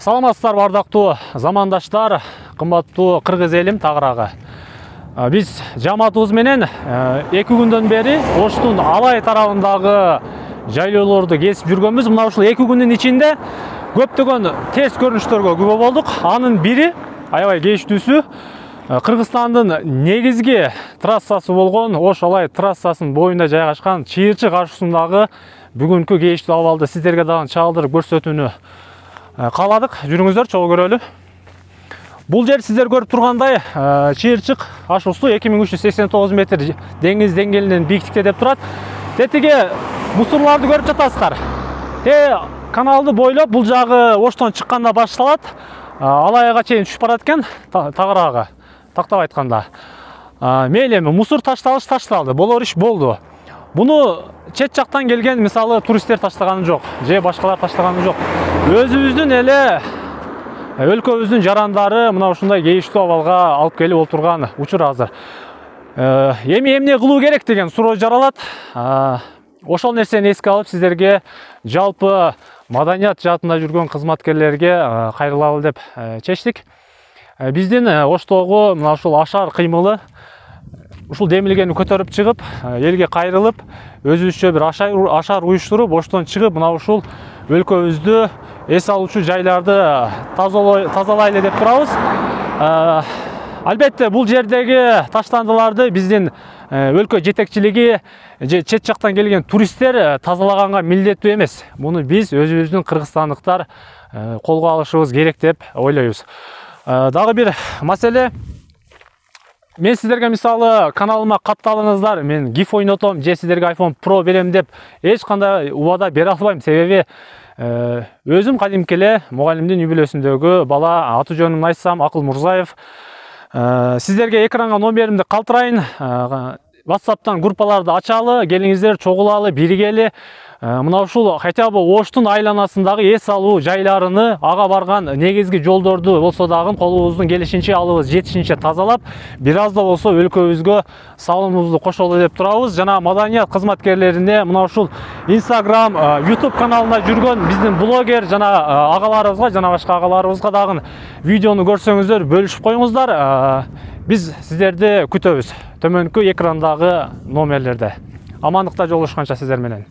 Саламатсыздар бардактуу замандаштар, кымбаттуу кыргыз элим тагырагы. Биз жамаатыбыз менен 2 күндөн бери Оштун Алай тарабындагы жайлоолорду кесип жүргөнбүз. Мына ушул 2 күндүн ичинде көптөгөн терс көрүнүштөргө күбө болдук. Анын бири аябай кейиштүүсү Кыргызстандын негизги трассасы болгон Ош Алай трассасынын боюнда жайгашкан Чыйырчы каршысындагы бүгүнкү кейиштүү абалды сиздерге дагы чагылдырып көрсөтүүнү кааладык. Жүрүңүздөр, чогуу көрөлү. Бул жер сиздер көрүп тургандай Чыйырчык ашуусу 2389 метр деңиз деңгээлинен бийиктикте деп турат. Тетиге мусорларды көрүп жатасыздар. Каналды бойлоп бул жагы Оштон чыкканда башталат. Алайга чейин түшүп барат экен, тагыраагы. Тактап айтканда. Мейли эми мусор ташталды, болор иш болду. Буну чет жактан келген, мисалы, туристтер таштаганы жок, же башкалар таштаганы жок. Өзүбүздүн эле өлкөбүздүн жарандары мына ушундай кейиштүү абалга алып келип отурган учур азыр. Эми эмне кылуу керек деген суроо жаралат. Ошол нерсени эске алып сиздерге жалпы маданият жаатында жүргөн кызматкерлерге кайрылалы деп чечтик. Биздин Оштогу мына ушул ашар кыймылы ушул демилгени көтөрүп чыгып, элге кайрылып, өзүбүзчө бир ашар уюштуруп, Оштон чыгып, мына ушул өлкөбүздү эс алуучу жайларды тазалайлы деп турабыз. Албетте, бул жердеги таштандыларды биздин өлкө жетекчилиги же чет жактан келген туристтер тазалаганга милдеттүү эмес. Муну биз өзүбүздүн кыргызстандыктар колго алышыбыз керек деп ойлойбуз. Дагы бир маселе, мен сиздерге мисалы каналыма катталыңыздар, мен GIF ойнотом же сиздерге iPhone Pro берем деп эч кандай убада бере албайм. Себеби өзүм кадимки эле мугалимдин үй бүлөсүндөгү бала, аты жөнүмдү айтсам Акыл Мурзаев. Сиздерге экранга номеримди калтырайын. WhatsApp'тан группаларды ачалы, келиңиздер, чогулалы, биригели. Мына ушул хотя бы Оштун айланасындагы эс алуу жайларыны, ага барган негизги жолдорду болсо дагы колубуздун келишинче алыбыз жетишинче тазалап, бир аз да болсо өлкөбүзгө салымыбызды кошолу деп турабыз. Жана маданият кызматкерлерине мына ушул Instagram, YouTube каналында жүргөн биздин блогер жана агаларыбызга, жана башка агаларыбызга дагы видеону көрсөңүздөр, бөлүшүп коюңуздар. Биз сиздерди күтөбүз төмөнкү экрандагы номерлерде. Амандыкта жолугушканча сиздер менен.